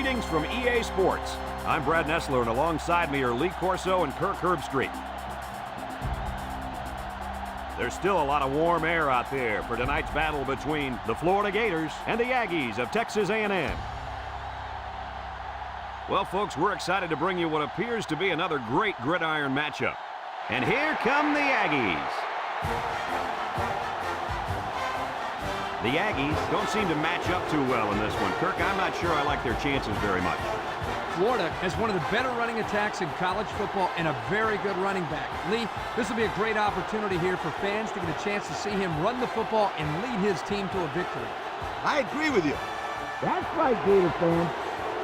Greetings from EA Sports. I'm Brad Nessler, and alongside me are Lee Corso and Kirk Herbstreit. There's still a lot of warm air out there for tonight's battle between the Florida Gators and the Aggies of Texas A&M. Well, folks, we're excited to bring you what appears to be another great gridiron matchup. And here come the Aggies. The Aggies don't seem to match up too well in this one. Kirk, I'm not sure I like their chances very much. Florida has one of the better running attacks in college football and a very good running back. Lee, this will be a great opportunity here for fans to get a chance to see him run the football and lead his team to a victory. I agree with you. That's right, Gator fans.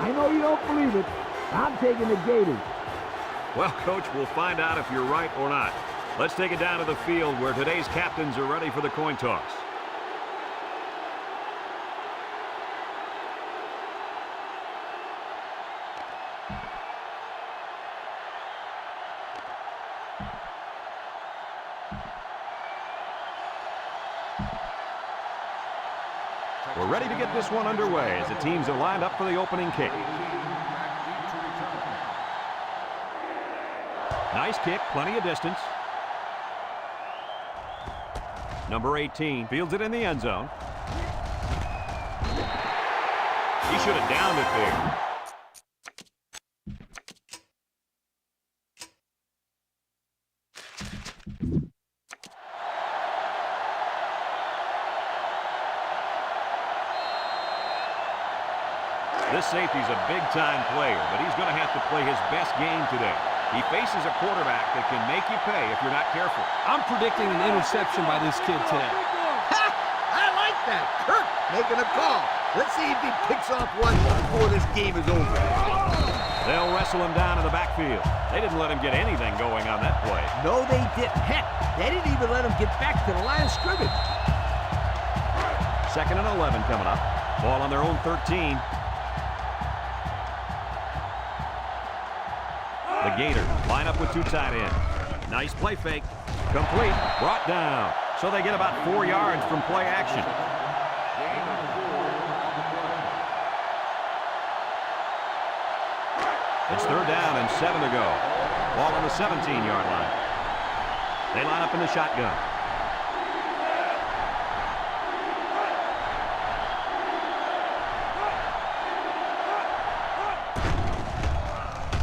I know you don't believe it. I'm taking the Gators. Well, Coach, we'll find out if you're right or not. Let's take it down to the field where today's captains are ready for the coin toss. We're ready to get this one underway as the teams are lined up for the opening kick. Nice kick, plenty of distance. Number 18 fields it in the end zone. He should have downed it there. This safety's a big-time player, but he's going to have to play his best game today. He faces a quarterback that can make you pay if you're not careful. I'm predicting an interception by this kid today. Ha! I like that. Kirk making a call. Let's see if he picks off one before this game is over. They'll wrestle him down in the backfield. They didn't let him get anything going on that play. No, they didn't. Heck, they didn't even let him get back to the line of scrimmage. 2nd and 11 coming up. Ball on their own 13. The Gators line up with two tight ends. Nice play fake. Complete. Brought down. So they get about 4 yards from play action. It's 3rd down and 7 to go. Ball on the 17-yard line. They line up in the shotgun.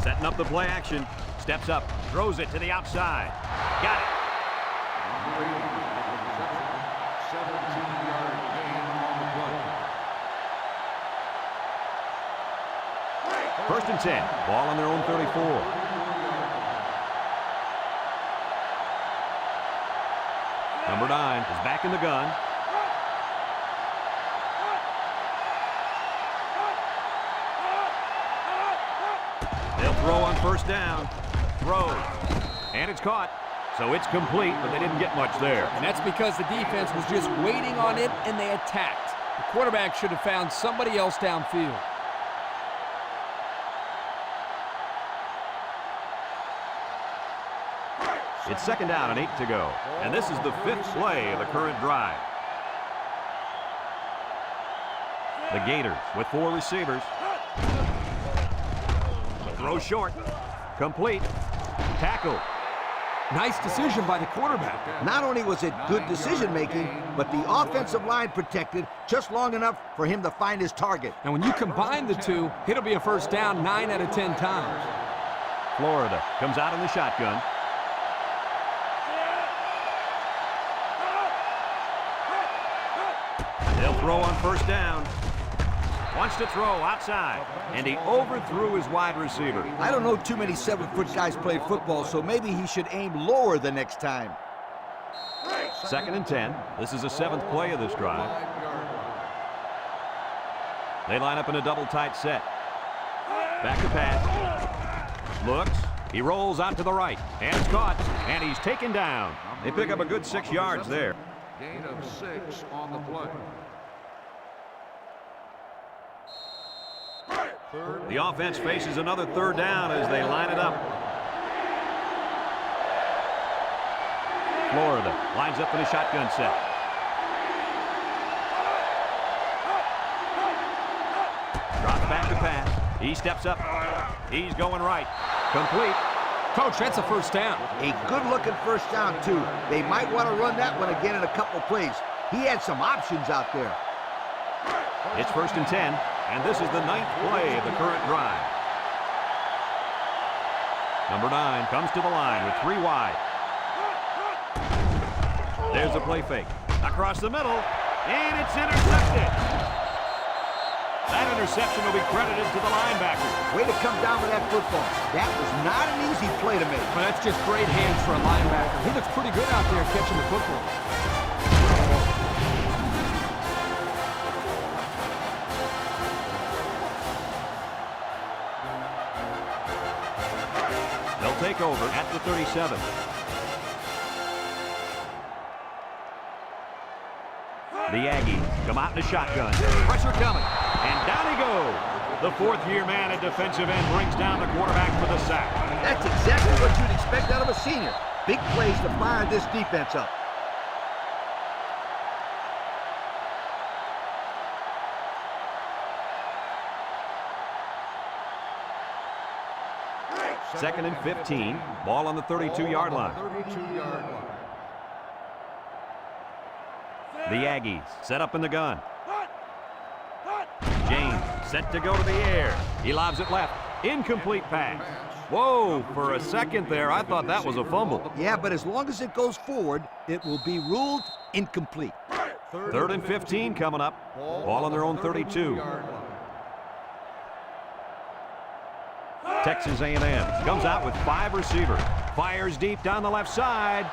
Setting up the play action. Steps up. Throws it to the outside. Got it. 17-yard gain on the play. 1st and 10. Ball on their own 34. Number 9 is back in the gun. They'll throw on 1st down. Throws. And it's caught. So it's complete, but they didn't get much there. And that's because the defense was just waiting on it and they attacked. The quarterback should have found somebody else downfield. It's 2nd down and 8 to go. And this is the 5th play of the current drive. The Gators with 4 receivers. Throw short. Complete. Tackle. Nice decision by the quarterback. Not only was it good decision-making, but the offensive line protected just long enough for him to find his target. And when you combine the two, it'll be a 1st down 9 out of 10 times. Florida comes out in the shotgun. They'll throw on 1st down. Wants to throw outside, and he overthrew his wide receiver. I don't know too many 7-foot guys play football, so maybe he should aim lower the next time. 2nd and 10. This is the 7th play of this drive. They line up in a double tight set. Back to pass. Looks. He rolls out to the right, and it's caught, and he's taken down. They pick up a good 6 yards there. Gain of 6 on the play. The offense faces another 3rd down as they line it up. Florida lines up in a shotgun set. Drops back to pass. He steps up. He's going right. Complete. Coach, that's a first down. A good-looking first down, too. They might want to run that one again in a couple plays. He had some options out there. It's 1st and 10, and this is the 9th play of the current drive. Number 9 comes to the line with 3 wide. There's a play fake. Across the middle, and it's intercepted. That interception will be credited to the linebacker. Way to come down with that football. That was not an easy play to make. But that's just great hands for a linebacker. He looks pretty good out there catching the football. They'll take over at the 37. The Aggies come out in the shotgun. Pressure coming. And down he goes. The 4th-year man at defensive end brings down the quarterback for the sack. That's exactly what you'd expect out of a senior. Big plays to fire this defense up. Second and 15. Ball on the 32-yard line. 32-yard line. The Aggies set up in the gun. James set to go to the air. He lobs it left. Incomplete pass. Whoa, for a second there, I thought that was a fumble. Yeah, but as long as it goes forward, it will be ruled incomplete. 3rd and 15 coming up. Ball on their own 32. Texas A&M comes out with 5 receivers. Fires deep down the left side.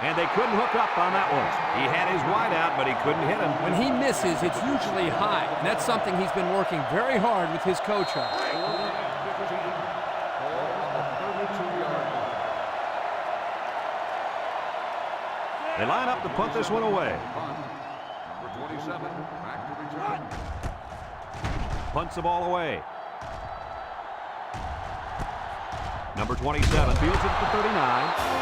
And they couldn't hook up on that one. He had his wide out, but he couldn't hit him. When he misses, it's usually high. And that's something he's been working very hard with his coach on. They line up to punt this one away. Number 27, back to return. Punts the ball away. Number 27 fields it at the 39.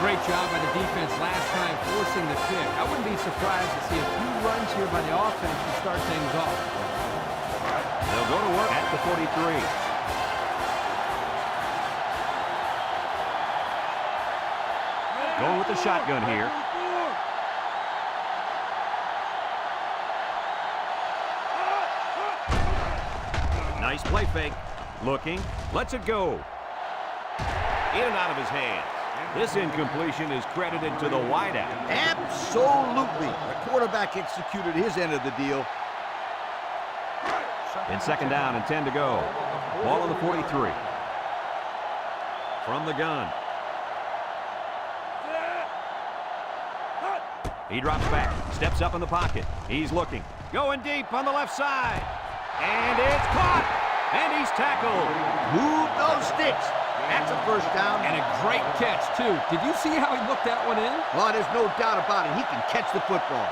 Great job by the defense last time forcing the pick. I wouldn't be surprised to see a few runs here by the offense to start things off. They'll go to work at the 43. Going with the shotgun here. Nice play fake. Looking. Lets it go. In and out of his hands. This incompletion is credited to the wideout. Absolutely. The quarterback executed his end of the deal. In 2nd down and 10 to go. Ball on the 43. From the gun. He drops back. Steps up in the pocket. He's looking. Going deep on the left side. And it's caught. And he's tackled. Move those sticks. That's a first down. And a great catch, too. Did you see how he looked that one in? Well, there's no doubt about it. He can catch the football.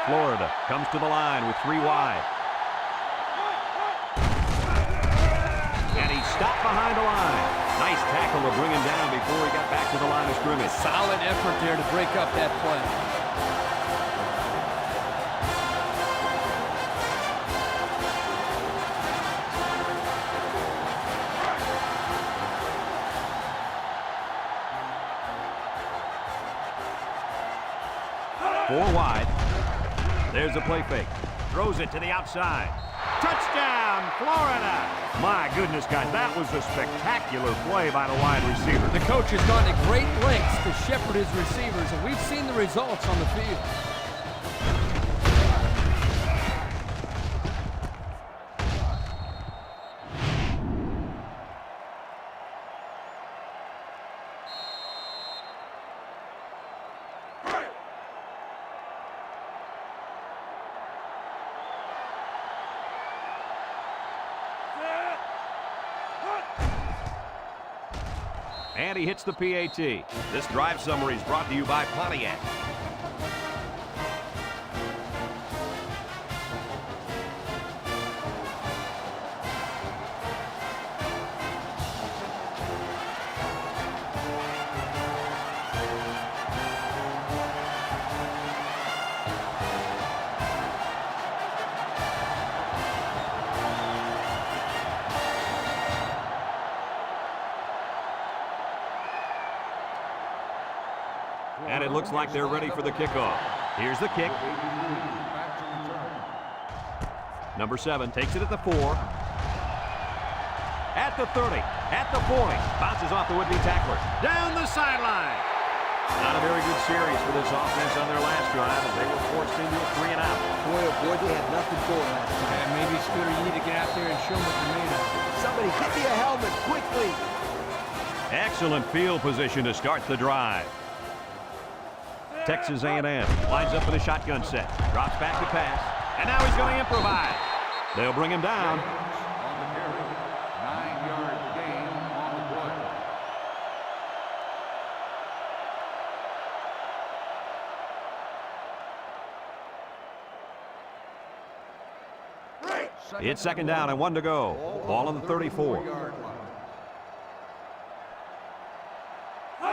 Florida comes to the line with 3 wide. And he stopped behind the line. Nice tackle to bring him down before he got back to the line of scrimmage. Solid effort there to break up that play. Four wide. There's a play fake. Throws it to the outside. Touchdown, Florida! My goodness, guys, that was a spectacular play by the wide receiver. The coach has gone to great lengths to shepherd his receivers, and we've seen the results on the field. And he hits the PAT. This drive summary is brought to you by Pontiac. And it looks like they're ready for the kickoff. Here's the kick. Number 7 takes it at the 4. At the 30. At the 40. Bounces off the would-be tackler. Down the sideline. Not a very good series for this offense on their last drive as they were forced into a 3-and-out. Boy, oh boy, they had nothing for it last time. Yeah, maybe, Scooter, you need to get out there and show them what you're made of. Somebody get me a helmet quickly. Excellent field position to start the drive. Texas A&M lines up in a shotgun set. Drops back to pass. And now he's going to improvise. They'll bring him down. On the carry. 9-yard gain on the play. It's second down and 1 to go. Ball on the 34.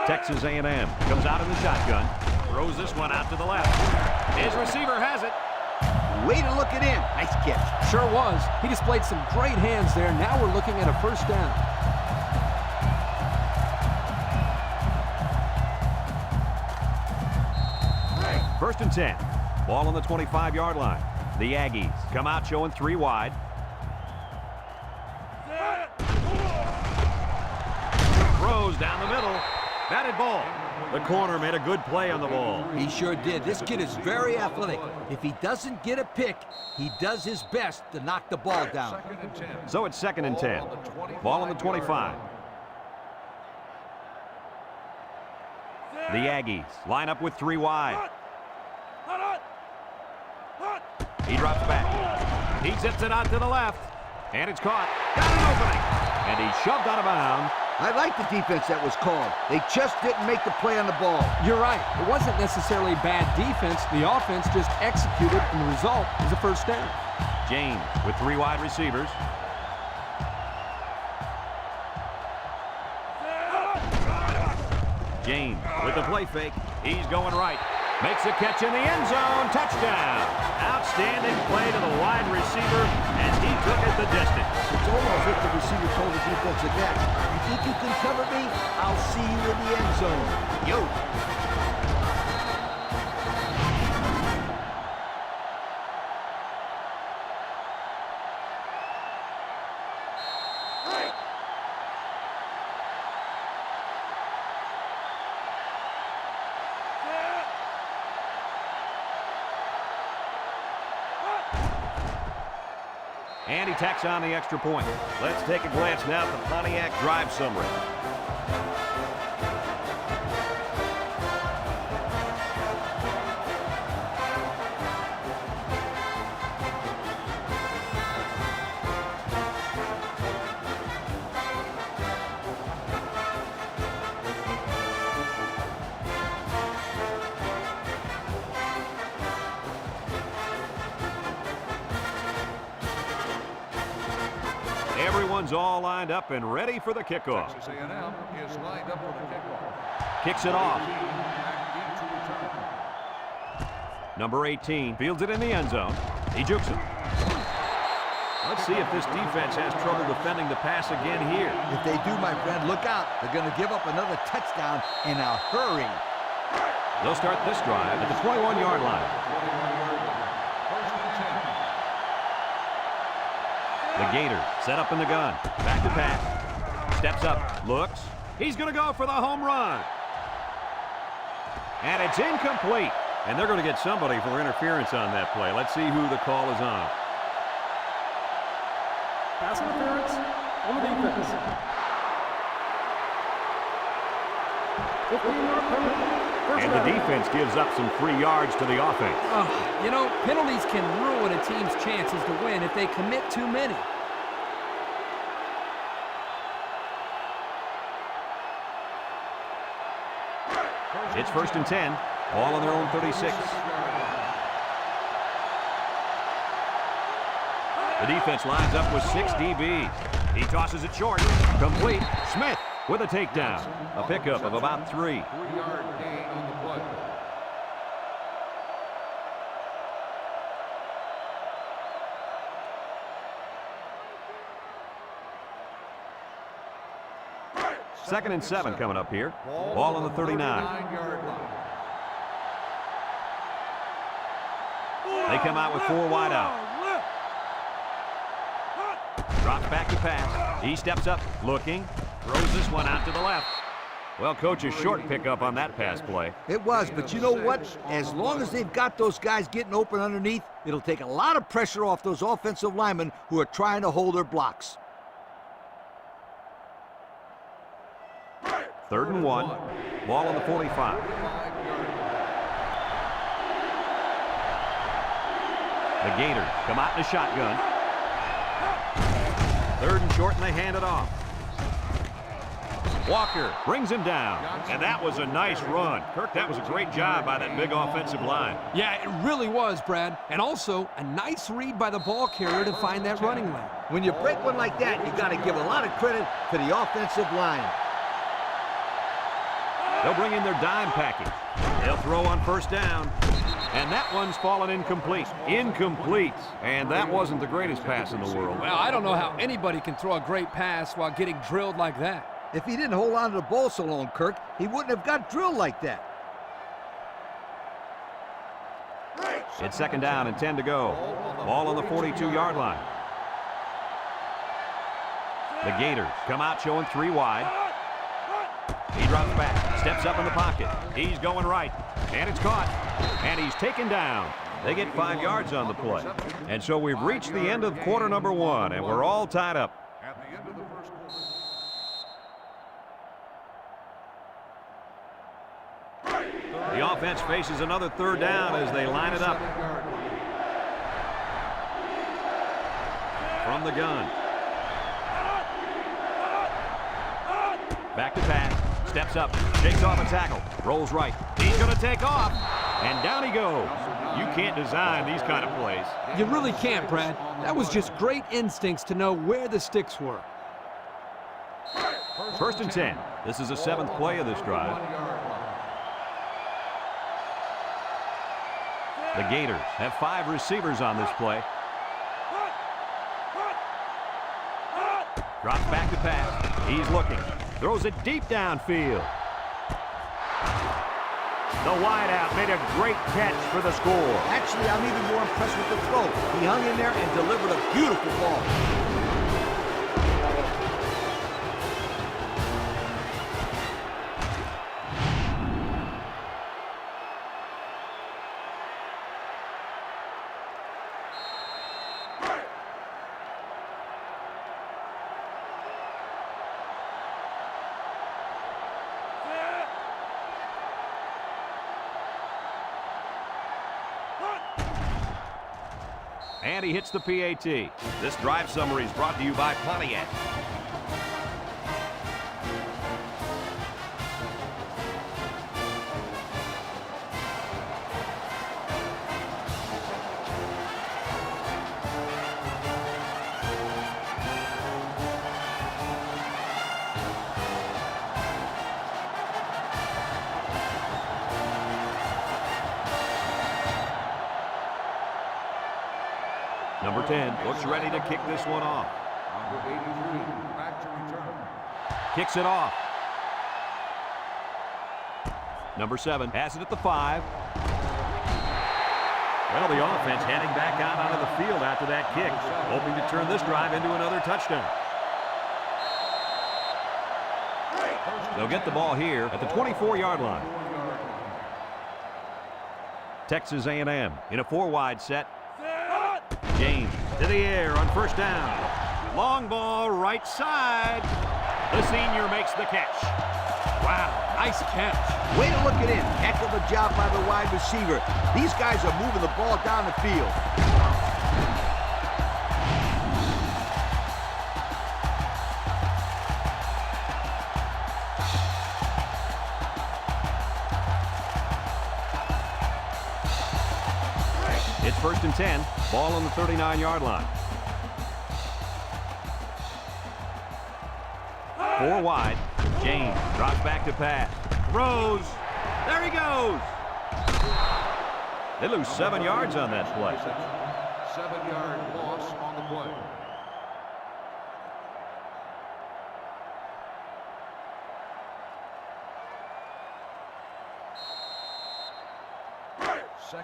Texas A&M comes out in the shotgun. Throws this one out to the left. His receiver has it. Way to look it in. Nice catch. Sure was. He displayed some great hands there. Now we're looking at a first down. First and 10. Ball on the 25-yard line. The Aggies come out showing 3 wide. Throws down the middle. Batted ball. The corner made a good play on the ball. He sure did. This kid is very athletic. If he doesn't get a pick, he does his best to knock the ball down. So it's second and 10. Ball on the 25. The Aggies line up with 3 wide. He drops back. He zips it out to the left. And it's caught. Got an opening. And he's shoved out of bounds. I like the defense that was called. They just didn't make the play on the ball. You're right. It wasn't necessarily bad defense. The offense just executed, and the result is a first down. James with 3 wide receivers. James with the play fake. He's going right. Makes a catch in the end zone. Touchdown. Outstanding play to the wide receiver, and he took it the distance. It's almost as if the receiver told the defensive back, you think you can cover me? I'll see you in the end zone. Yo. And he tacks on the extra point. Let's take a glance now at the Pontiac drive summary. Everyone's all lined up and ready for the kickoff. Texas A&M is lined up for the kickoff. Kicks it off. Back to return. Number 18 fields it in the end zone. He jukes him. Let's see if this defense has trouble defending the pass again here. If they do, my friend, look out. They're going to give up another touchdown in a hurry. They'll start this drive at the 21-yard line. The Gators set up in the gun. Back to pass. Steps up. Looks. He's going to go for the home run. And it's incomplete. And they're going to get somebody for interference on that play. Let's see who the call is on. Pass interference on the defense. 15-yard penalty. And the defense gives up some free yards to the offense. You know, penalties can ruin a team's chances to win if they commit too many. It's 1st and 10. Ball on their own 36. The defense lines up with 6 DBs. He tosses it short. Complete. Smith with a takedown. A pickup of about 3. 3-yard gain on the play. Second and 7 coming up here. Ball on the 39. 39-yard line. They come out with 4 wide out. Drops back to pass. He steps up, looking. Throws this one out to the left. Well, coach, a short pickup on that pass play. It was, but you know what? As long as they've got those guys getting open underneath, it'll take a lot of pressure off those offensive linemen who are trying to hold their blocks. 3rd and 1. Ball on the 45. The Gators come out in a shotgun. 3rd and short, and they hand it off. Walker brings him down, and that was a nice run. Kirk, that was a great job by that big offensive line. Yeah, it really was, Brad. And also, a nice read by the ball carrier to find that running lane. When you break one like that, you got to give a lot of credit to the offensive line. They'll bring in their dime package. They'll throw on 1st down. And that one's fallen incomplete. Incomplete. And that wasn't the greatest pass in the world. Well, I don't know how anybody can throw a great pass while getting drilled like that. If he didn't hold on to the ball so long, Kirk, he wouldn't have got drilled like that. It's 2nd down and 10 to go. Ball on the 42-yard line. The Gators come out showing 3 wide. He drops back, steps up in the pocket. He's going right, and it's caught, and he's taken down. They get 5 yards on the play. And so we've reached the end of quarter number 1, and we're all tied up. At the end of the first quarter. The offense faces another 3rd down as they line it up. From the gun. Back to pass. Steps up, shakes off a tackle, rolls right. He's going to take off, and down he goes. You can't design these kind of plays. You really can't, Brad. That was just great instincts to know where the sticks were. 1st and 10. This is the 7th play of this drive. The Gators have 5 receivers on this play. Drops back to pass. He's looking. Throws it deep downfield. The wideout made a great catch for the score. Actually, I'm even more impressed with the throw. He hung in there and delivered a beautiful ball. And he hits the PAT. This drive summary is brought to you by Pontiac. Number 10 looks ready to kick this one off. Number 83, back to return. Kicks it off. Number 7 has it at the 5. Well, the offense heading back out onto the field after that kick, hoping to turn this drive into another touchdown. They'll get the ball here at the 24-yard line. Texas A&M in a 4-wide set. James to the air on 1st down. Long ball right side. The senior makes the catch. Wow, nice catch. Way to look it in. Heck of a job by the wide receiver. These guys are moving the ball down the field. first and 10. Ball on the 39-yard line. 4 wide. James drops back to pass. Throws. There he goes. They lose 7 yards on that play. 7-yard loss on the play.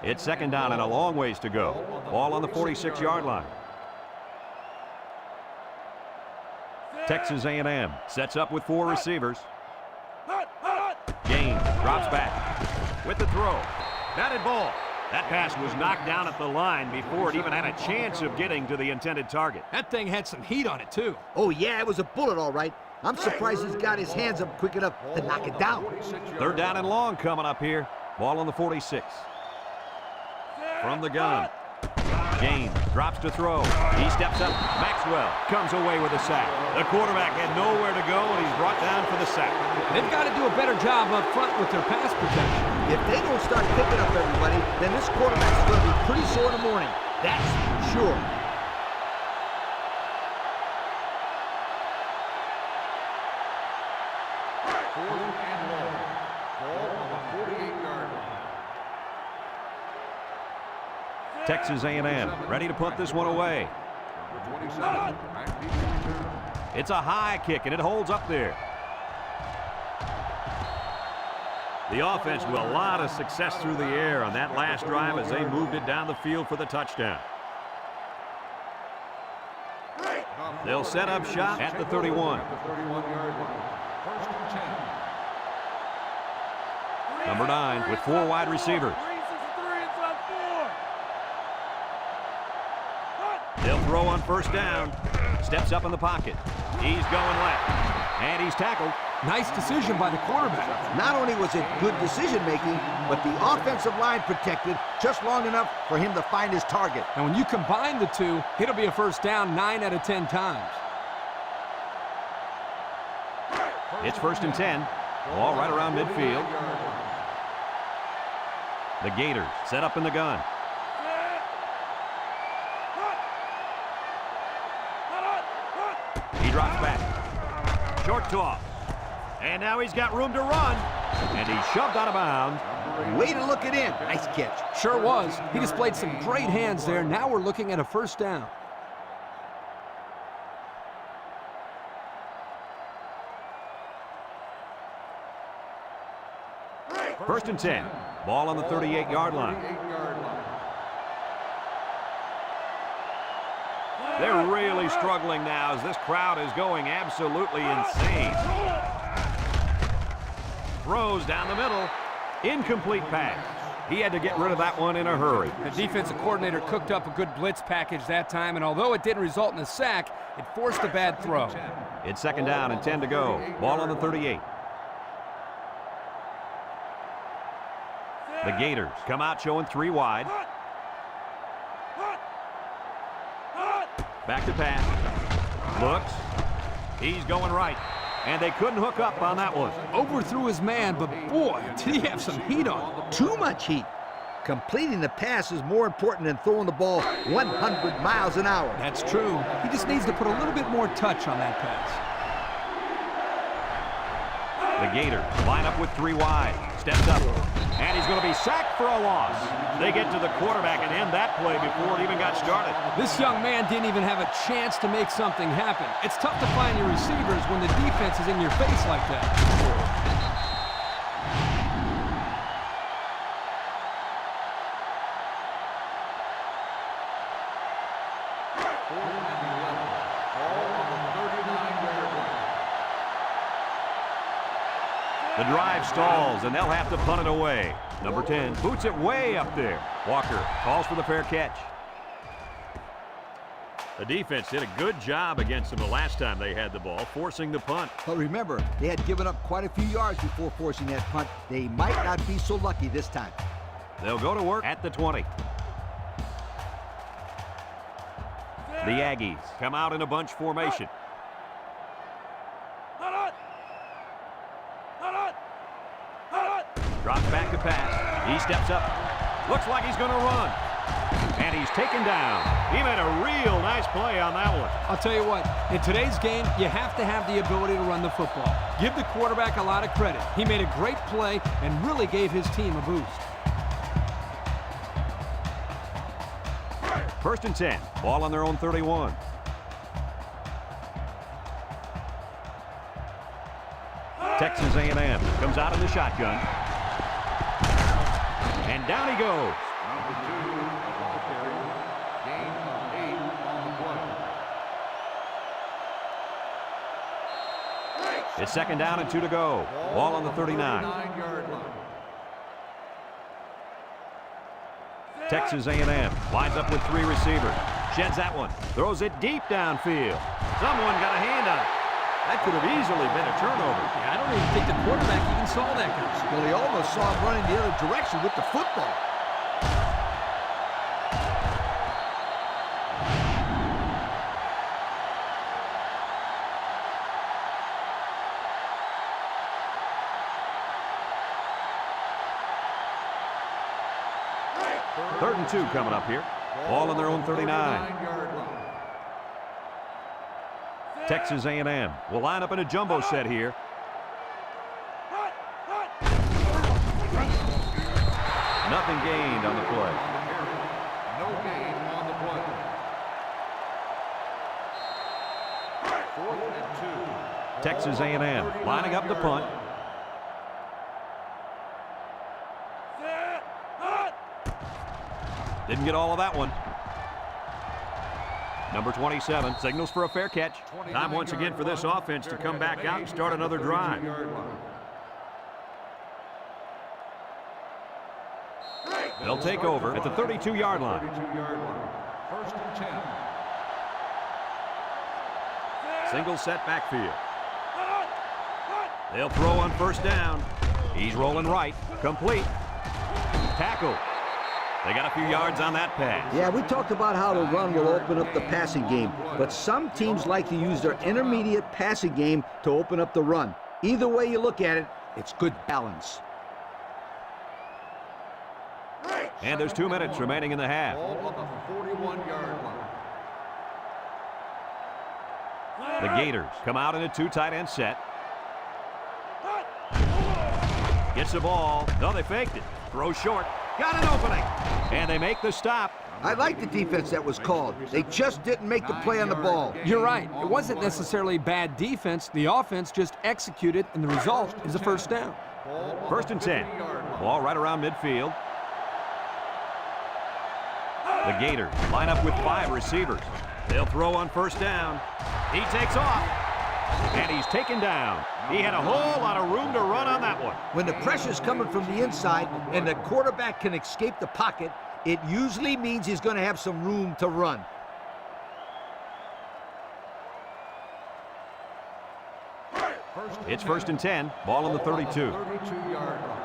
It's second down and a long ways to go. Ball on the 46-yard line. Texas A&M sets up with 4 receivers. James drops back with the throw. Batted ball. That pass was knocked down at the line before it even had a chance of getting to the intended target. That thing had some heat on it, too. Oh, yeah, it was a bullet, all right. I'm surprised he's got his hands up quick enough to knock it down. Third down and long coming up here. Ball on the 46. From the gun. James drops to throw. He steps up. Maxwell comes away with a sack. The quarterback had nowhere to go, and he's brought down for the sack. They've got to do a better job up front with their pass protection. If they don't start picking up everybody, then this quarterback's going to be pretty sore in the morning. That's for sure. Fourth and long. Ball on the 48-yard line. Texas A&M ready to punt this one away. Number 27, back deep to return. It's a high kick, and it holds up there. The offense with a lot of success through the air on that last drive as they moved it down the field for the touchdown. They'll set up shop at the 31. At the 31-yard line. First and 10. Number 9 with 4 wide receivers. They'll throw on first down. Steps up in the pocket. He's going left. And he's tackled. Nice decision by the quarterback. Not only was it good decision-making, but the offensive line protected just long enough for him to find his target. And when you combine the two, it'll be a first down 9 out of 10 times. It's first and 10. Ball right around midfield. The Gators set up in the gun. He drops back. Short toss. And now he's got room to run. And he's shoved out of bounds. Way to look it in. Nice catch. Sure was. He displayed some great hands there. Now we're looking at a first down. First and 10. Ball on the 38-yard line. They're really struggling now as this crowd is going absolutely insane. Throws down the middle. Incomplete pass. He had to get rid of that one in a hurry. The defensive coordinator cooked up a good blitz package that time, and although it didn't result in a sack, it forced a bad throw. It's second down and 10 to go. Ball on the 38. The Gators come out showing 3 wide. Back to pass. Looks. He's going right. And they couldn't hook up on that one. Overthrew his man, but boy, did he have some heat on him. Too much heat. Completing the pass is more important than throwing the ball 100 miles an hour. That's true. He just needs to put a little bit more touch on that pass. The Gators line up with 3 wide. Steps up. And he's going to be sacked for a loss. They get to the quarterback and end that play before it even got started. This young man didn't even have a chance to make something happen. It's tough to find your receivers when the defense is in your face like that. The drive stalls, and they'll have to punt it away. Number 10 boots it way up there. Walker calls for the fair catch. The defense did a good job against them the last time they had the ball, forcing the punt. But remember, they had given up quite a few yards before forcing that punt. They might not be so lucky this time. They'll go to work at the 20. The Aggies come out in a bunch formation. Drops back to pass. He steps up. Looks like he's going to run. And he's taken down. He made a real nice play on that one. I'll tell you what, in today's game, you have to have the ability to run the football. Give the quarterback a lot of credit. He made a great play and really gave his team a boost. 1st and 10. Ball on their own 31. Texas A&M comes out in the shotgun. And down he goes. Number 2, ball carrier. Gain of 8 on the play. It's 2nd down and 2 to go. Ball on the 39. 39-yard line. Texas A&M lines up with 3 receivers. Sheds that one. Throws it deep downfield. Someone got a hand on it. That could have easily been a turnover. Yeah, I don't even think the quarterback even saw that, Coach. Well, he almost saw him running the other direction with the football. Third and 2 coming up here. Ball on their own 39. 39-yard line. Texas A&M will line up in a jumbo set here. Nothing gained on the play. No gain on the play. 4th and 2. Texas A&M lining up the punt. Didn't get all of that one. Number 27 signals for a fair catch. Time once again for this offense to come back out and start another drive. They'll take over at the 32-yard line. 32-yard line. 1st and 10. Single set backfield. They'll throw on 1st down. He's rolling right. Complete. Tackle. They got a few yards on that pass. Yeah, we talked about how the run will open up the passing game, but some teams like to use their intermediate passing game to open up the run. Either way you look at it, it's good balance. And there's 2 minutes remaining in the half. Ball on the 41-yard line. The Gators come out in a 2 tight end set. Gets the ball. No, they faked it. Throw short. Got an opening. And they make the stop. I like the defense that was called. They just didn't make the play on the ball. You're right. It wasn't necessarily bad defense. The offense just executed, and the result is a 1st down. 1st and 10. Ball right around midfield. The Gators line up with 5 receivers. They'll throw on 1st down. He takes off. And he's taken down. He had a whole lot of room to run on that one. When the pressure's coming from the inside and the quarterback can escape the pocket, it usually means he's going to have some room to run. It's 1st and 10. Ball on the 32. 32-yard line.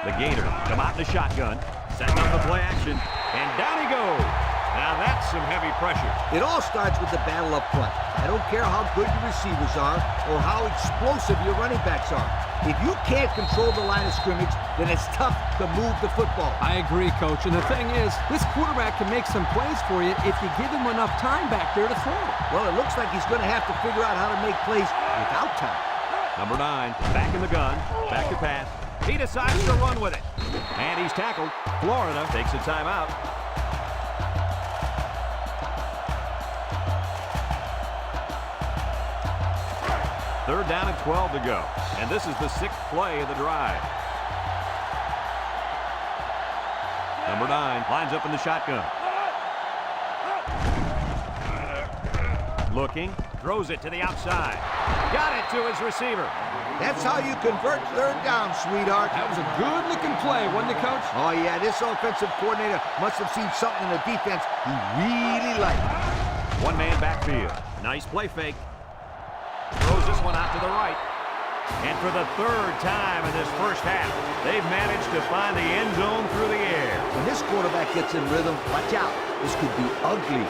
The Gators come out in the shotgun, setting up the play action, and down he goes. Now that's some heavy pressure. It all starts with the battle up front. I don't care how good your receivers are or how explosive your running backs are. If you can't control the line of scrimmage, then it's tough to move the football. I agree, Coach. And the thing is, this quarterback can make some plays for you if you give him enough time back there to throw. Well, it looks like he's going to have to figure out how to make plays without time. Number 9, back in the gun, back to pass. He decides to run with it. And he's tackled. Florida takes a timeout. Third down and 12 to go. And this is the 6th play of the drive. Number 9 lines up in the shotgun. Looking, throws it to the outside. Got it to his receiver. That's how you convert 3rd down, sweetheart. That was a good-looking play, wasn't it, Coach? Oh, yeah, this offensive coordinator must have seen something in the defense he really liked. One-man backfield. Nice play fake. Throws this one out to the right. And for the 3rd time in this first half, they've managed to find the end zone through the air. When this quarterback gets in rhythm, watch out. This could be ugly.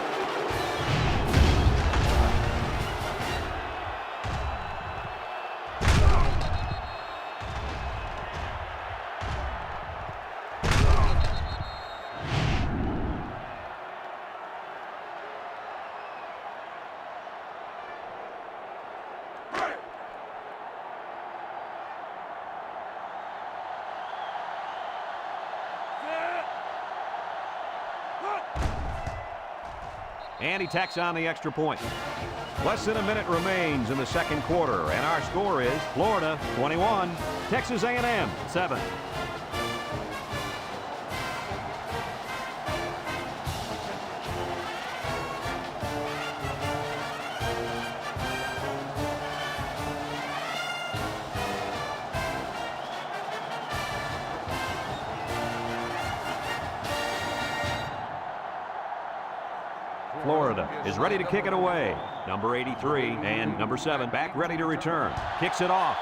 And he tacks on the extra point. Less than a minute remains in the second quarter, and our score is Florida 21, Texas A&M 7. Florida is ready to kick it away. Number 83 and number 7 back ready to return. Kicks it off.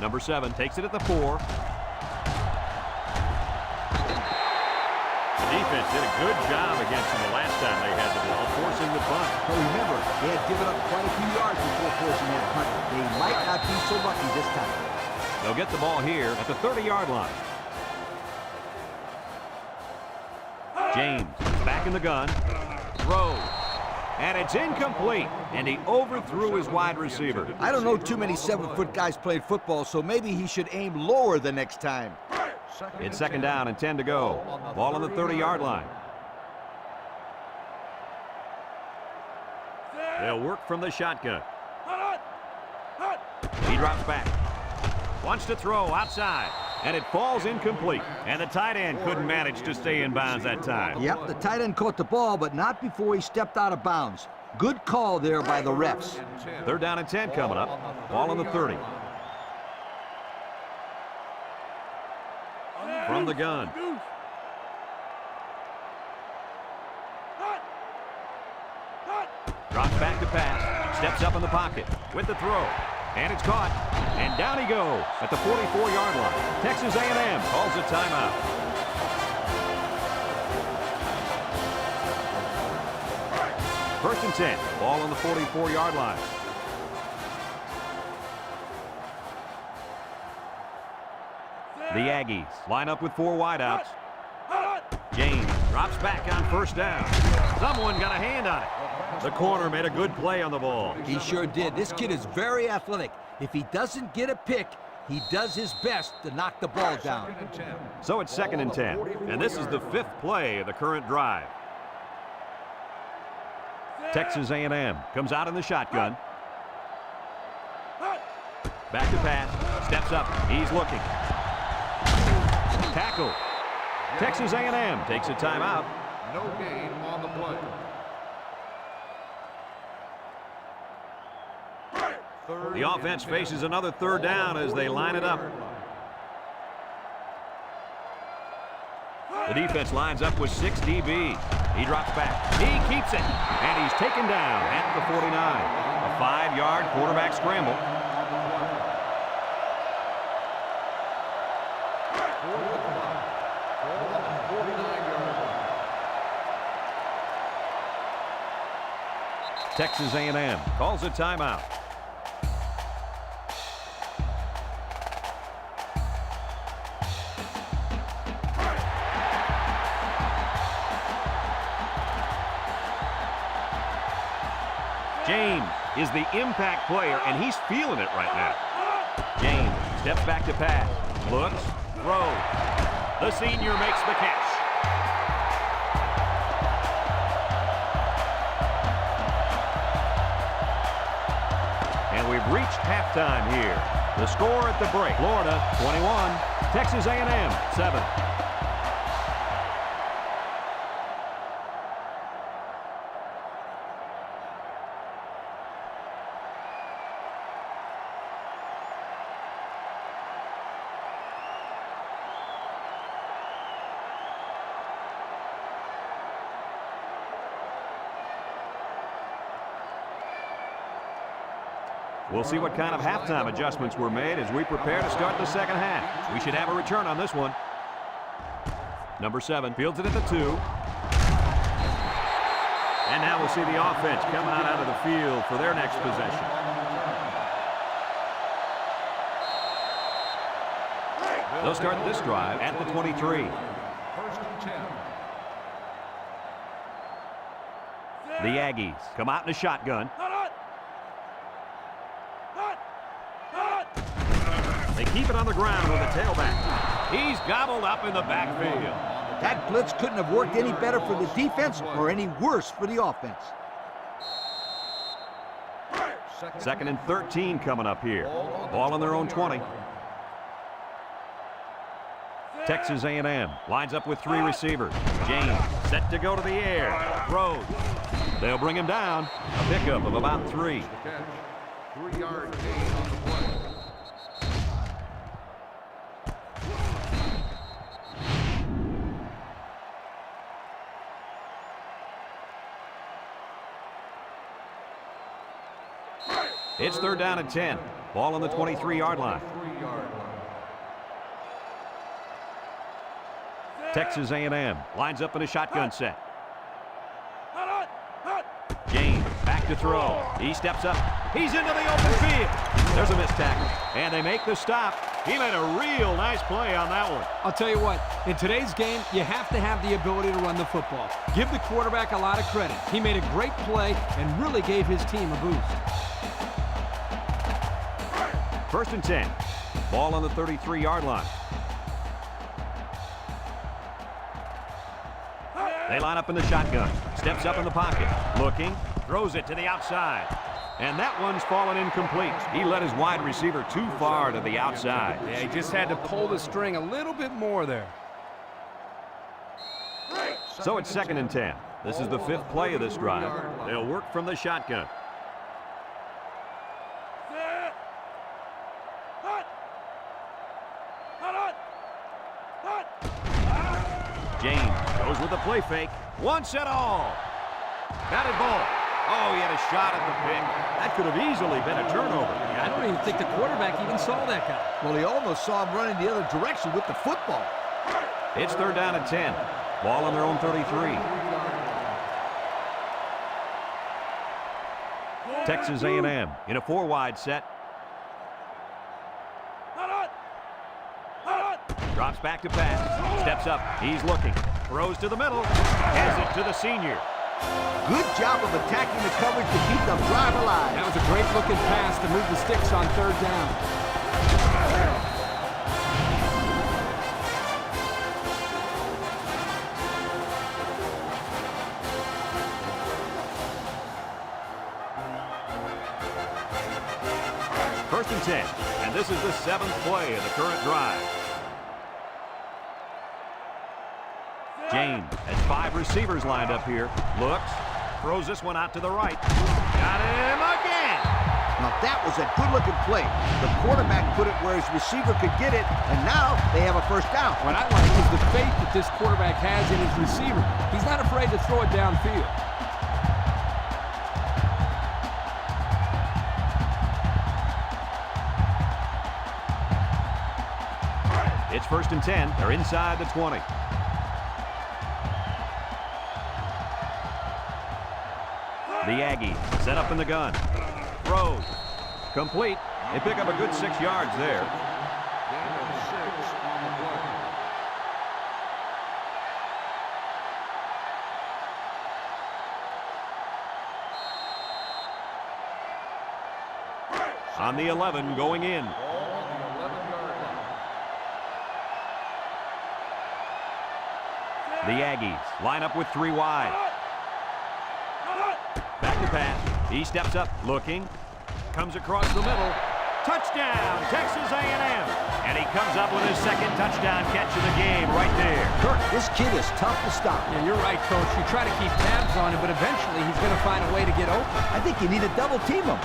Number 7 takes it at the 4. The defense did a good job against them the last time they had the ball, forcing the punt. But remember, they had given up quite a few yards before forcing that punt. They might not be so lucky this time. They'll get the ball here at the 30-yard line. James back in the gun, throws, and it's incomplete, and he overthrew his wide receiver. I don't know too many 7-foot guys playing football, so maybe he should aim lower the next time. It's second down and 10 to go. Ball on the 30-yard line. They'll work from the shotgun. He drops back. Wants to throw outside. And it falls incomplete. And the tight end couldn't manage to stay in bounds that time. Yep, the tight end caught the ball, but not before he stepped out of bounds. Good call there by the refs. Third down and 10 coming up. Ball on the 30. From the gun. Drops back to pass. Steps up in the pocket with the throw. And it's caught. And down he goes at the 44-yard line. Texas A&M calls a timeout. First and 10. Ball on the 44-yard line. The Aggies line up with 4 wideouts. James drops back on first down. Someone got a hand on it. The corner made a good play on the ball. He sure did. This kid is very athletic. If he doesn't get a pick, he does his best to knock the ball down. So it's second and 10. And this is the 5th play of the current drive. Texas A&M comes out in the shotgun. Back to pass. Steps up. He's looking. Tackle. Texas A&M takes a timeout. No gain on the play. The offense faces another third down as they line it up. The defense lines up with 6 DB. He drops back. He keeps it. And he's taken down at the 49. A 5-yard quarterback scramble. Texas A&M calls a timeout. James is the impact player, and he's feeling it right now. James steps back to pass. Looks, throws. The senior makes the catch. And we've reached halftime here. The score at the break, Florida 21, Texas A&M 7. We'll see what kind of halftime adjustments were made as we prepare to start the second half. We should have a return on this one. Number 7 fields it at the 2. And now we'll see the offense come out of the field for their next possession. They'll start this drive at the 23. First and 10. The Aggies come out in a shotgun. They keep it on the ground with the tailback. He's gobbled up in the backfield. That blitz couldn't have worked any better for the defense or any worse for the offense. Second and 13 coming up here. Ball on their own 20. Texas A&M lines up with 3 receivers. James set to go to the air. Throws. They'll bring him down. A pickup of about 3. 3-yard gain on the play. It's 3rd down and 10. Ball on the 23-yard line. Texas A&M lines up in a shotgun set. James back to throw. He steps up. He's into the open field. There's a missed tackle, and they make the stop. He made a real nice play on that one. I'll tell you what, in today's game, you have to have the ability to run the football. Give the quarterback a lot of credit. He made a great play and really gave his team a boost. 1st and 10. Ball on the 33-yard line. They line up in the shotgun. Steps up in the pocket. Looking. Throws it to the outside. And that one's fallen incomplete. He led his wide receiver too far to the outside. Yeah, he just had to pull the string a little bit more there. So it's 2nd and 10. This is the 5th play of this drive. They'll work from the shotgun. James goes with the play fake. Once and all. Batted ball. Oh, he had a shot at the pick. That could have easily been a turnover. Yeah, I don't even think the quarterback even saw that guy. Well, he almost saw him running the other direction with the football. It's 3rd down and 10. Ball on their own 33. Texas A&M in a 4-wide set. Drops back to pass. Steps up. He's looking. Throws to the middle. Hands it to the senior. Good job of attacking the coverage to keep the drive alive. That was a great looking pass to move the sticks on 3rd down. First and 10. And this is the 7th play of the current drive. James has 5 receivers lined up here. Looks. Throws this one out to the right. Got him again. Now that was a good-looking play. The quarterback put it where his receiver could get it, and now they have a 1st down. What I like is the faith that this quarterback has in his receiver. He's not afraid to throw it downfield. It's 1st and 10. They're inside the 20. The Aggies set up in the gun. Throws. Complete. They pick up a good 6 yards there. Gain of 6 on the play. On the 11 going in. Ball on the 11-yard line. The Aggies line up with 3 wide. Back to pass. He steps up, looking. Comes across the middle. Touchdown, Texas A&M. And he comes up with his 2nd touchdown catch of the game right there. Kirk, this kid is tough to stop. Yeah, you're right, Coach. You try to keep tabs on him, but eventually he's going to find a way to get open. I think you need to double team him.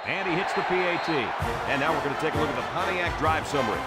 And he hits the PAT. And now we're going to take a look at the Pontiac drive summary.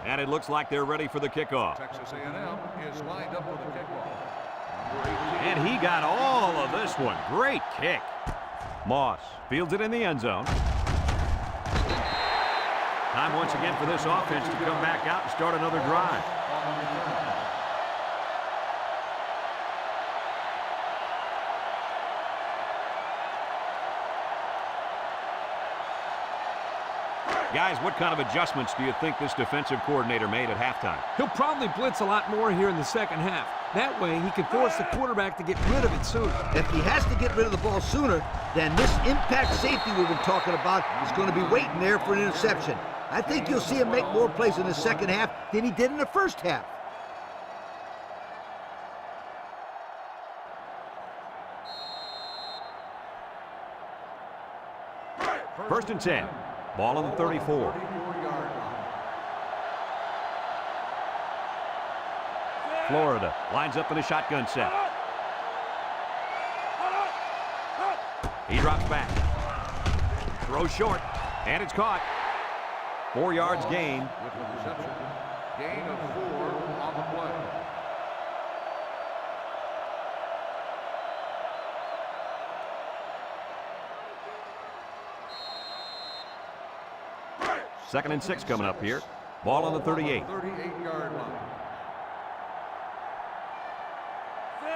And And it looks like they're ready for the kickoff. Texas A&M is lined up for the kickoff. Number 18. And he got all of this one. Great kick. Moss fields it in the end zone. Time once again for this offense to come back out and start another drive. Guys, what kind of adjustments do you think this defensive coordinator made at halftime? He'll probably blitz a lot more here in the second half. That way, he can force the quarterback to get rid of it sooner. If he has to get rid of the ball sooner, then this impact safety we've been talking about is going to be waiting there for an interception. I think you'll see him make more plays in the second half than he did in the first half. First and 10. Ball on the 34. Florida lines up in a shotgun set. He drops back. Throws short. And it's caught. 4 yards gain. With the reception. Gain of 4 on the play. Second and 6 coming up here. Ball on the 38. 38-yard line.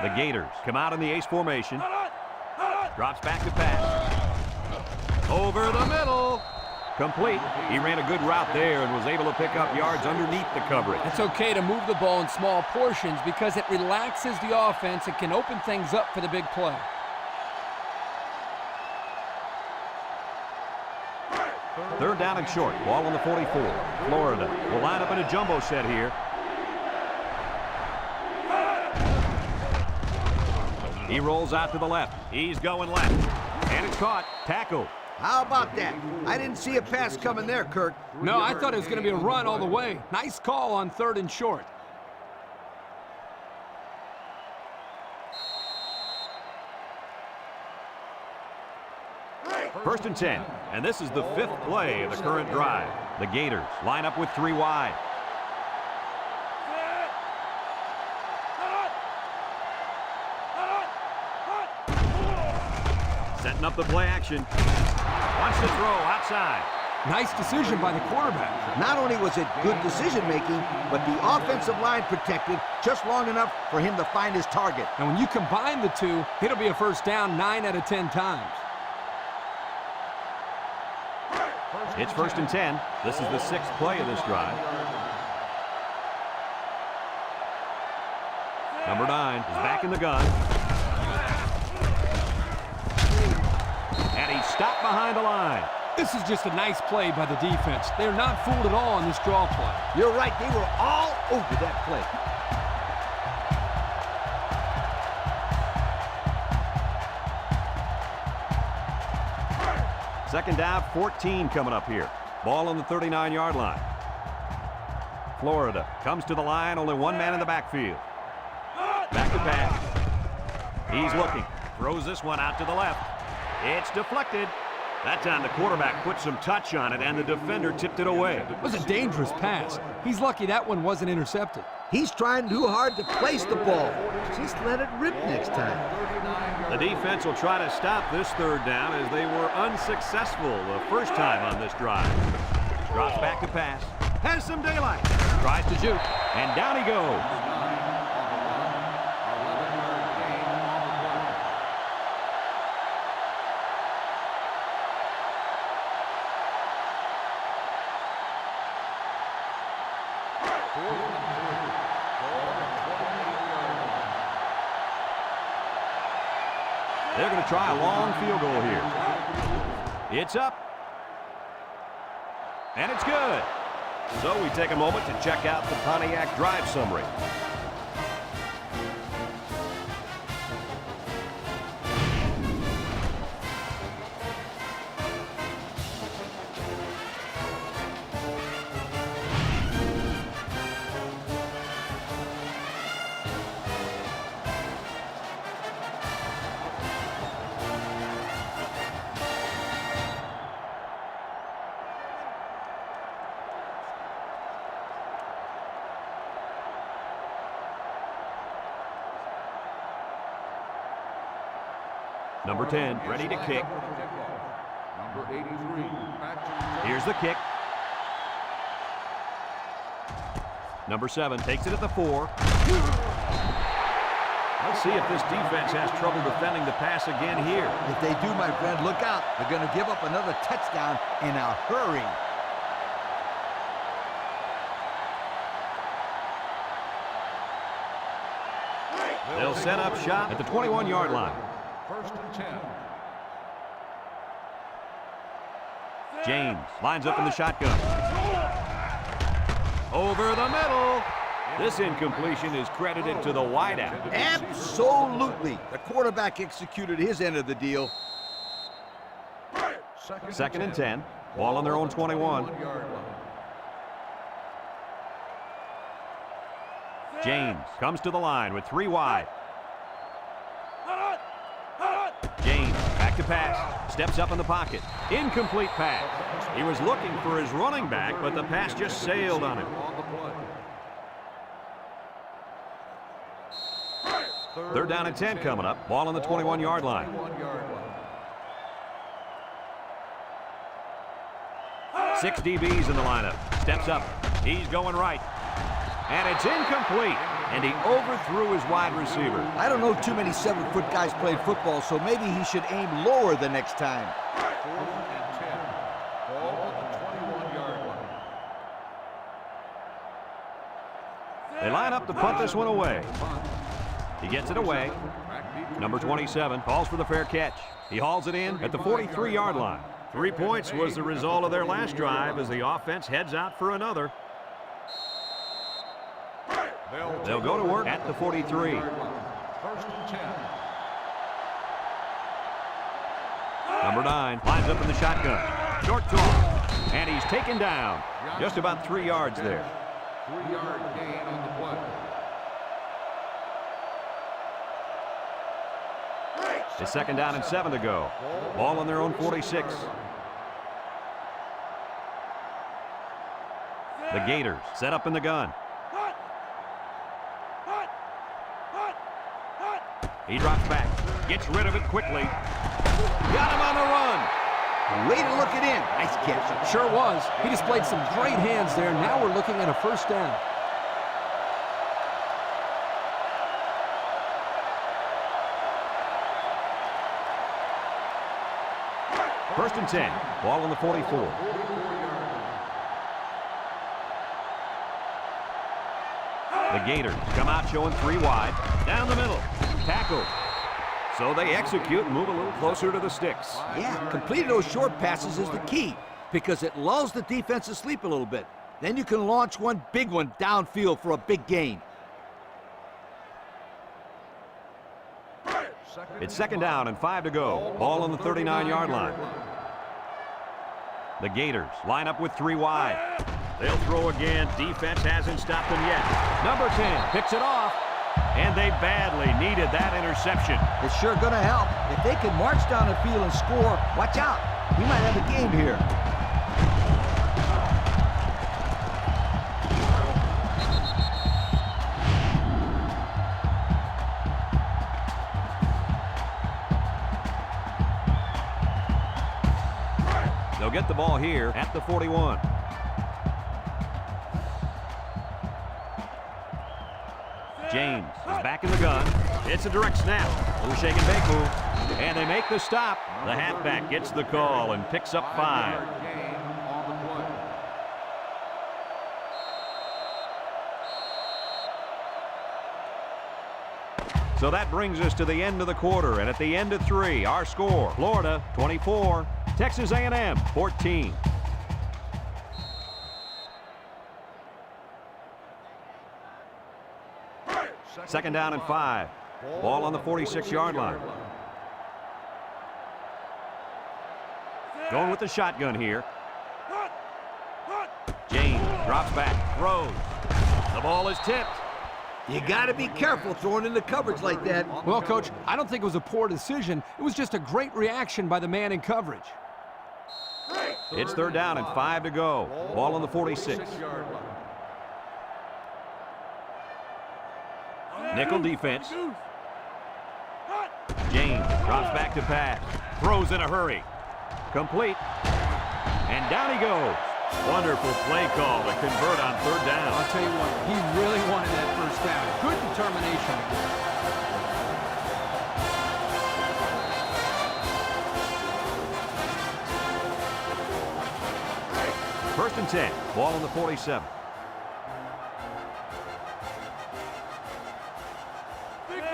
The Gators come out in the ace formation. Drops back to pass. Over the middle. Complete. He ran a good route there and was able to pick up yards underneath the coverage. It's okay to move the ball in small portions because it relaxes the offense and can open things up for the big play. Third down and short. Ball on the 44. Florida will line up in a jumbo set here. He rolls out to the left. He's going left. And it's caught. Tackled. How about that? I didn't see a pass coming there, Kirk. No, I thought it was going to be a run all the way. Nice call on third and short. First and 10. And this is the 5th play of the current drive. The Gators line up with 3 wide. Setting up the play action. Wants to throw outside. Nice decision by the quarterback. Not only was it good decision-making, but the offensive line protected just long enough for him to find his target. And when you combine the two, it'll be a first down 9 out of 10 times. It's first and 10. This is the 6th play of this drive. Number 9 is back in the gun. And he's stopped behind the line. This is just a nice play by the defense. They're not fooled at all on this draw play. You're right, they were all over that play. Second down, 14 coming up here. Ball on the 39-yard line. Florida comes to the line, only one man in the backfield. Back to pass. He's looking. Throws this one out to the left. It's deflected. That time the quarterback put some touch on it and the defender tipped it away. It was a dangerous pass. He's lucky that one wasn't intercepted. He's trying too hard to place the ball. Just let it rip next time. The defense will try to stop this third down as they were unsuccessful the first time on this drive. Drops back to pass. Has some daylight. Tries to juke. And down he goes. They're going to try a long field goal here. It's up. And it's good. So we take a moment to check out the Pontiac drive summary. Number 10, ready to kick. Number 83, back to return. Here's the kick. Number 7 takes it at the 4. Let's see if this defense has trouble defending the pass again here. If they do, my friend, look out. They're going to give up another touchdown in a hurry. They'll set up shop at the 21-yard line. First and 10. James lines up in the shotgun. Over the middle. This incompletion is credited to the wideout. Absolutely. The quarterback executed his end of the deal. Second and 10. Ball on their own 21. James comes to the line with 3 wide. James back to pass. Steps up in the pocket. Incomplete pass. He was looking for his running back, but the pass just sailed on him. Third down and 10 coming up. Ball on the 21-yard line. 6 DBs in the lineup. Steps up. He's going right. And it's incomplete. And he overthrew his wide receiver. I don't know too many 7-foot guys playing football, so maybe he should aim lower the next time. 4th and 10. Ball on the 21-yard line. They line up to punt this one away. He gets it away. Number 27 calls for the fair catch. He hauls it in at the 43-yard line. 3 points was the result of their last drive as the offense heads out for another. They'll go to work at the 43. First and 10. Number 9 lines up in the shotgun. Short toss. And he's taken down. Just about 3 yards there. 3-yard gain on the play. It's second down and 7 to go. Ball on their own 46. The Gators set up in the gun. He drops back, gets rid of it quickly. Got him on the run. Way to look it in. Nice catch. Sure was. He displayed some great hands there. Now we're looking at a first down. First and 10. Ball on the 44. The Gators come out showing 3 wide. Down the middle. Tackle. So they execute and move a little closer to the sticks. Yeah, completing those short passes is the key because it lulls the defense to sleep a little bit. Then you can launch one big one downfield for a big gain. It's second down and 5 to go. Ball on the 39-yard line. The Gators line up with 3 wide. They'll throw again. Defense hasn't stopped them yet. Number 10 picks it off. And they badly needed that interception. It's sure going to help. If they can march down the field and score, watch out. We might have a game here. They'll get the ball here at the 41. James is back in the gun. It's a direct snap. Little shake and bake move. And they make the stop. The halfback gets the call and picks up 5. Gain on the play. So that brings us to the end of the quarter. And at the end of 3, our score, Florida 24, Texas A&M 14. Second down and 5. Ball on the 46-yard line. Going with the shotgun here. James drops back, throws. The ball is tipped. You got to be careful throwing into coverage like that. Well, Coach, I don't think it was a poor decision. It was just a great reaction by the man in coverage. It's third down and 5 to go. Ball on the 46. Nickel defense. Gain. Drops back to pass. Throws in a hurry. Complete. And down he goes. Wonderful play call to convert on third down. I'll tell you what, he really wanted that first down. Good determination. First and 10. Ball on the 47.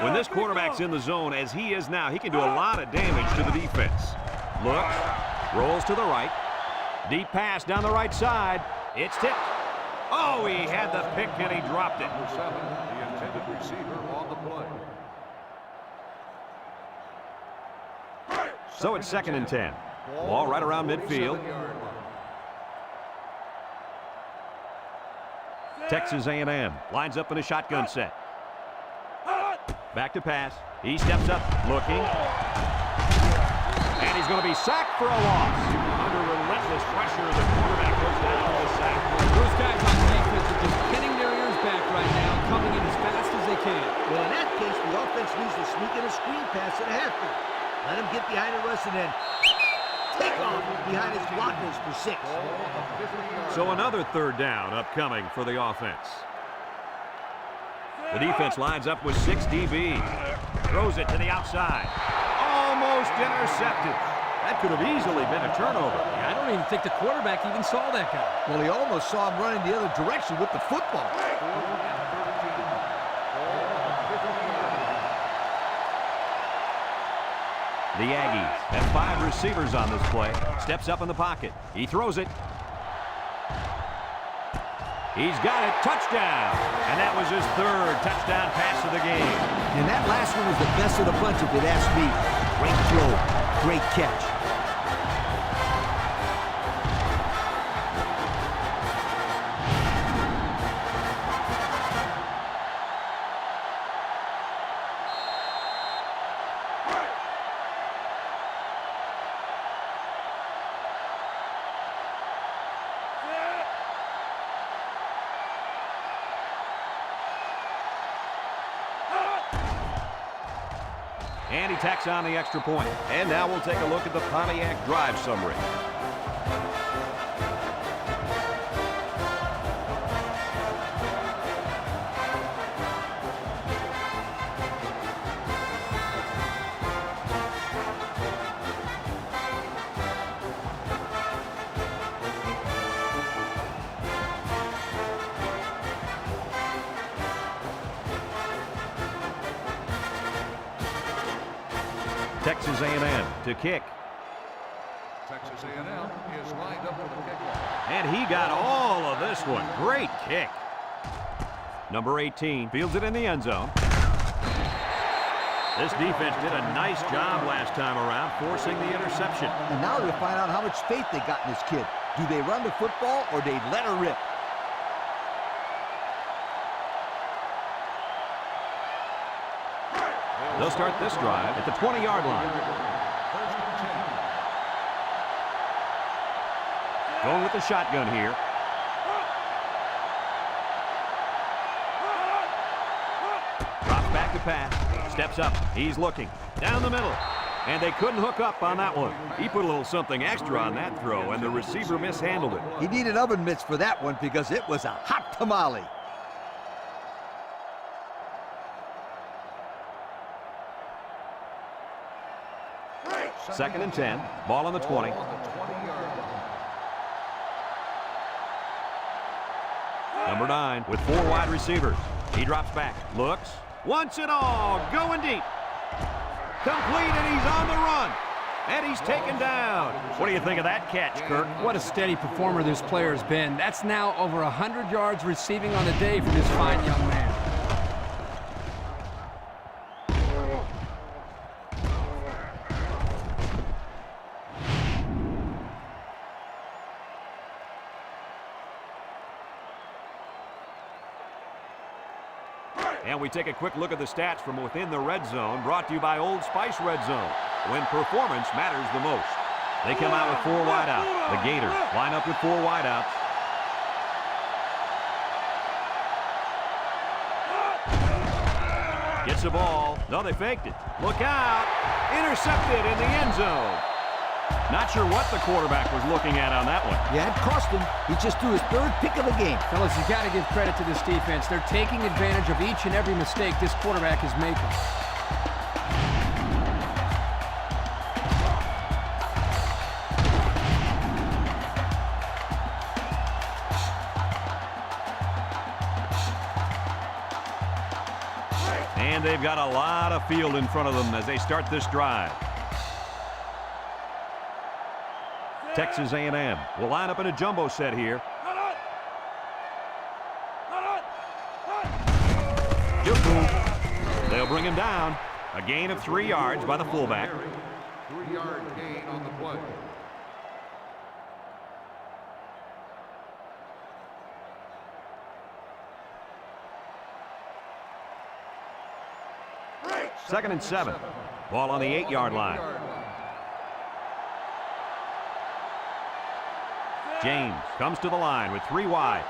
When this quarterback's in the zone, as he is now, he can do a lot of damage to the defense. Looks, rolls to the right. Deep pass down the right side. It's tipped. Oh, he had the pick and he dropped it. Number 7, the intended receiver on the play. So it's second and 10. Ball right around midfield. Texas A&M lines up in a shotgun set. Back to pass. He steps up, looking. And he's going to be sacked for a loss. Under relentless pressure, the quarterback goes down with a sack. Those guys on defense are just pinning their ears back right now, coming in as fast as they can. Well, in that case, the offense needs to sneak in a screen pass at halfway. Let him get behind the rush and then take off behind his blockers for 6. So another third down upcoming for the offense. The defense lines up with 6 DBs. Throws it to the outside. Almost intercepted. That could have easily been a turnover. I don't even think the quarterback even saw that guy. Well, he almost saw him running the other direction with the football. The Aggies have 5 receivers on this play. Steps up in the pocket. He throws it. He's got it. Touchdown. And that was his 3rd touchdown pass of the game. And that last one was the best of the bunch, if you'd ask me. Great throw. Great catch. And he tacks on the extra point. And now we'll take a look at the Pontiac drive summary. Texas A&M to kick. Texas A&M is lined up for the kickoff. And he got all of this one. Great kick. Number 18 fields it in the end zone. This defense did a nice job last time around, forcing the interception. And now they'll find out how much faith they got in this kid. Do they run the football or they let her rip? They'll start this drive at the 20-yard line. Going with the shotgun here. Drops back to pass. Steps up. He's looking. Down the middle. And they couldn't hook up on that one. He put a little something extra on that throw, and the receiver mishandled it. He needed oven mitts for that one because it was a hot tamale. Second and 10. Ball on the 20. Number 9 with 4 wide receivers. He drops back. Looks. Wants it all. Going deep. Complete, and he's on the run. And he's taken down. What do you think of that catch, Kirk? What a steady performer this player has been. That's now over 100 yards receiving on the day for this fine young man. And we take a quick look at the stats from within the red zone, brought to you by Old Spice Red Zone, when performance matters the most. They come out with 4 wideouts. The Gators line up with 4 wideouts. Gets the ball. No, they faked it. Look out. Intercepted in the end zone. Not sure what the quarterback was looking at on that one. Yeah, it cost him. He just threw his third pick of the game. Fellas, you got to give credit to this defense. They're taking advantage of each and every mistake this quarterback is making. And they've got a lot of field in front of them as they start this drive. Texas A&M will line up in a jumbo set here. They'll bring him down. A gain of 3 yards by the fullback. 3-yard gain on the play. Second and 7. Ball on the 8-yard line. James comes to the line with 3 wide.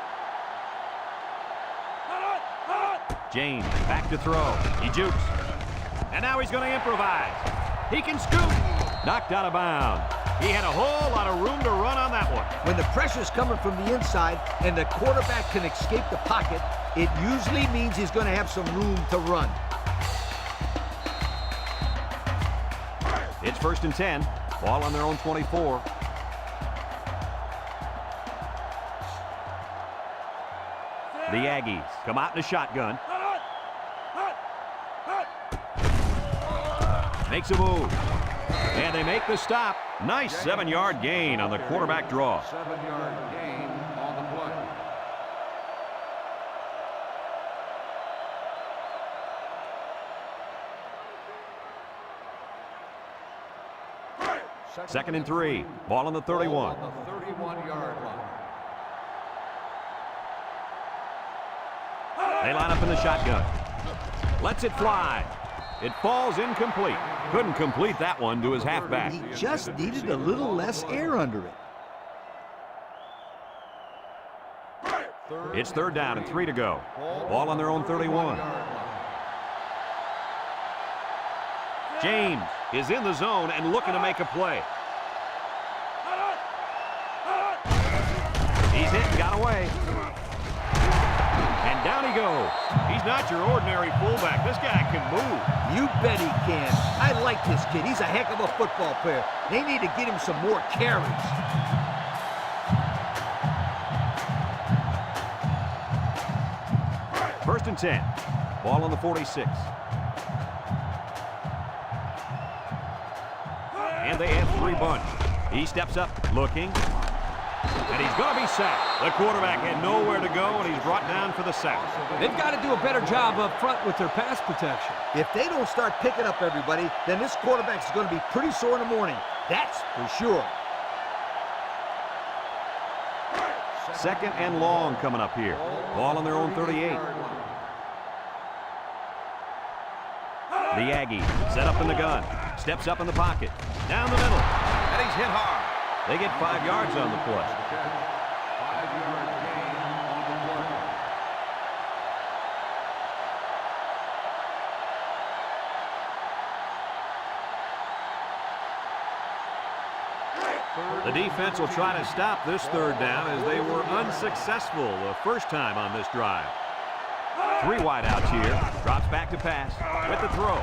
James back to throw. He jukes. And now he's going to improvise. He can scoop. Knocked out of bounds. He had a whole lot of room to run on that one. When the pressure's coming from the inside and the quarterback can escape the pocket, it usually means he's going to have some room to run. It's first and 10. Ball on their own 24. The Aggies come out in a shotgun. Makes a move. And they make the stop. Nice 7-yard gain on the quarterback draw. 7-yard gain on the play. Second and 3. Ball on the 31. Ball on the 31-yard line. They line up in the shotgun. Lets it fly. It falls incomplete. Couldn't complete that one to his halfback. He just needed a little less air under it. It's third down and 3 to go. Ball on their own 31. James is in the zone and looking to make a play. He's hit and got away. And down he goes. He's not your ordinary fullback. This guy can move. You bet he can. I like this kid. He's a heck of a football player. They need to get him some more carries. First and 10. Ball on the 46. And they have 3 bunch. He steps up, looking. And he's going to be sacked. The quarterback had nowhere to go, and he's brought down for the sack. They've got to do a better job up front with their pass protection. If they don't start picking up everybody, then this quarterback's going to be pretty sore in the morning. That's for sure. Second and long coming up here. Ball on their own 38. The Aggies set up in the gun. Steps up in the pocket. Down the middle. And he's hit hard. They get 5 yards on the play. 5-yard gain on the play. The defense will try to stop this third down as they were unsuccessful the first time on this drive. 3 wide outs here. Drops back to pass with the throw.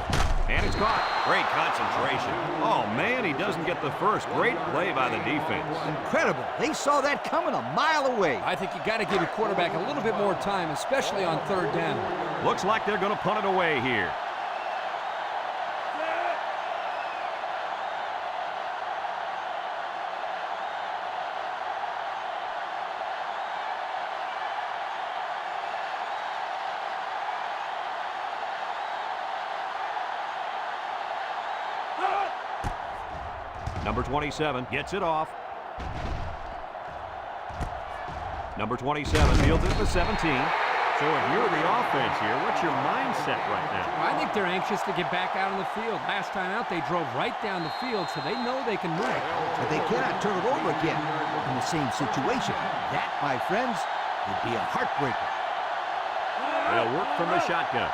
And it's caught. Great concentration. Oh, man, he doesn't get the first. Great play by the defense. Incredible. They saw that coming a mile away. I think you got to give your quarterback a little bit more time, especially on third down. Looks like they're going to punt it away here. Number 27 gets it off. Number 27 fields it to 17. So if you're the offense here, what's your mindset right now? I think they're anxious to get back out on the field. Last time out, they drove right down the field, so they know they can move it. But they cannot turn it over again in the same situation. That, my friends, would be a heartbreaker. They'll work from the shotgun.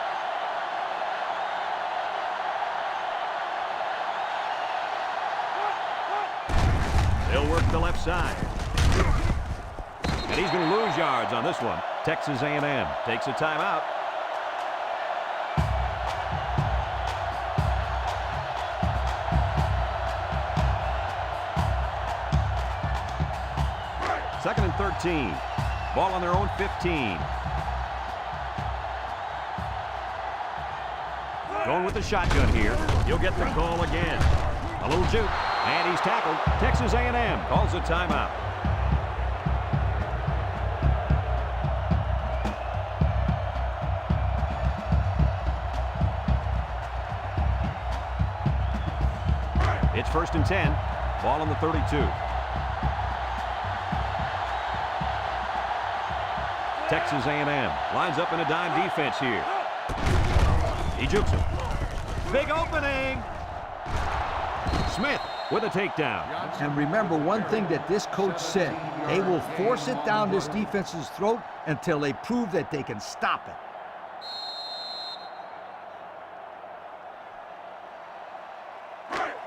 They'll work the left side. And he's going to lose yards on this one. Texas A&M takes a timeout. Second and 13. Ball on their own 15. Going with the shotgun here. He'll get the call again. A little juke, and he's tackled. Texas A&M calls a timeout. It's first and 10. Ball on the 32. Texas A&M lines up in a dime defense here. He jukes him. Big opening. Smith with a takedown. And remember one thing that this coach said. They will force it down this defense's throat until they prove that they can stop it.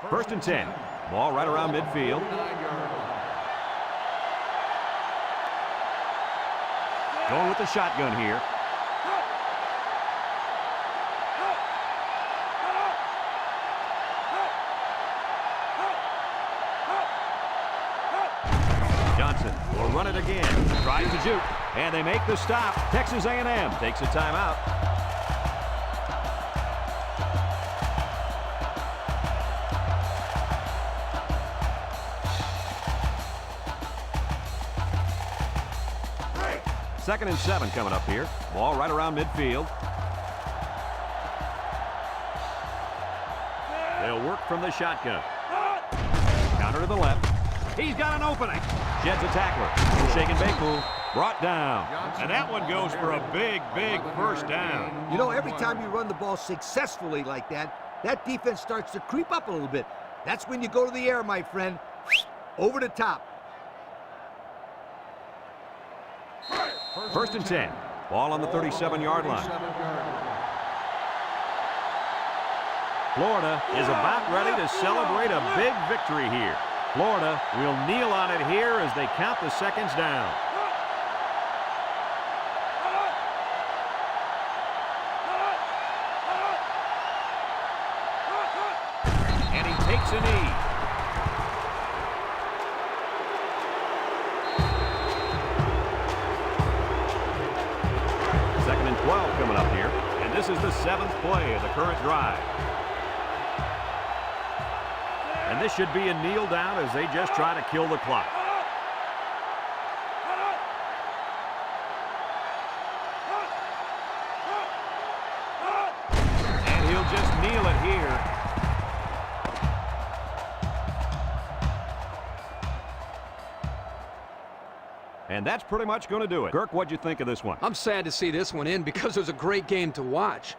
First and 10. Ball right around midfield. Going with the shotgun here. Johnson will run it again. Tries to juke, and they make the stop. Texas A&M takes a timeout. Second and 7 coming up here. Ball right around midfield. They'll work from the shotgun. Counter to the left. He's got an opening. Sheds a tackler. Shake and bake move. Brought down. And that one goes for a big, big first down. You know, every time you run the ball successfully like that, that defense starts to creep up a little bit. That's when you go to the air, my friend. Over the top. First and 10. Ball on the 37-yard line. Florida is about ready to celebrate a big victory here. Florida will kneel on it here as they count the seconds down. And he takes a knee. Second and 12 coming up here. And this is the 7th play of the current drive. And this should be a kneel down as they just try to kill the clock. And he'll just kneel it here. And that's pretty much going to do it. Kirk, what'd you think of this one? I'm sad to see this one in because it was a great game to watch.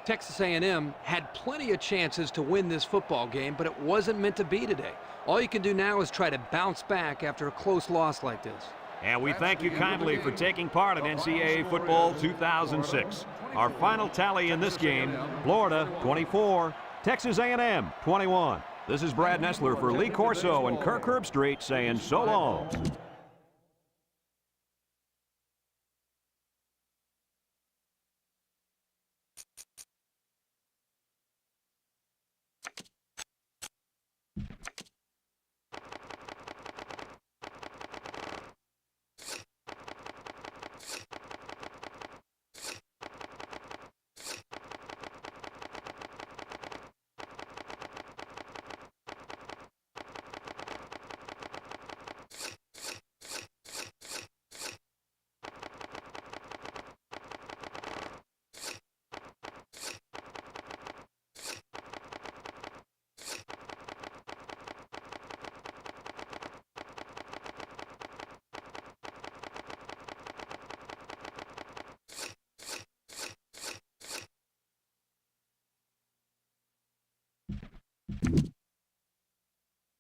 Texas A&M had plenty of chances to win this football game, but it wasn't meant to be today. All you can do now is try to bounce back after a close loss like this. And we thank you kindly for taking part in NCAA Football 2006. Our final tally in this game, Florida 24, Texas A&M 21. This is Brad Nessler for Lee Corso and Kirk Herbstreit saying so long.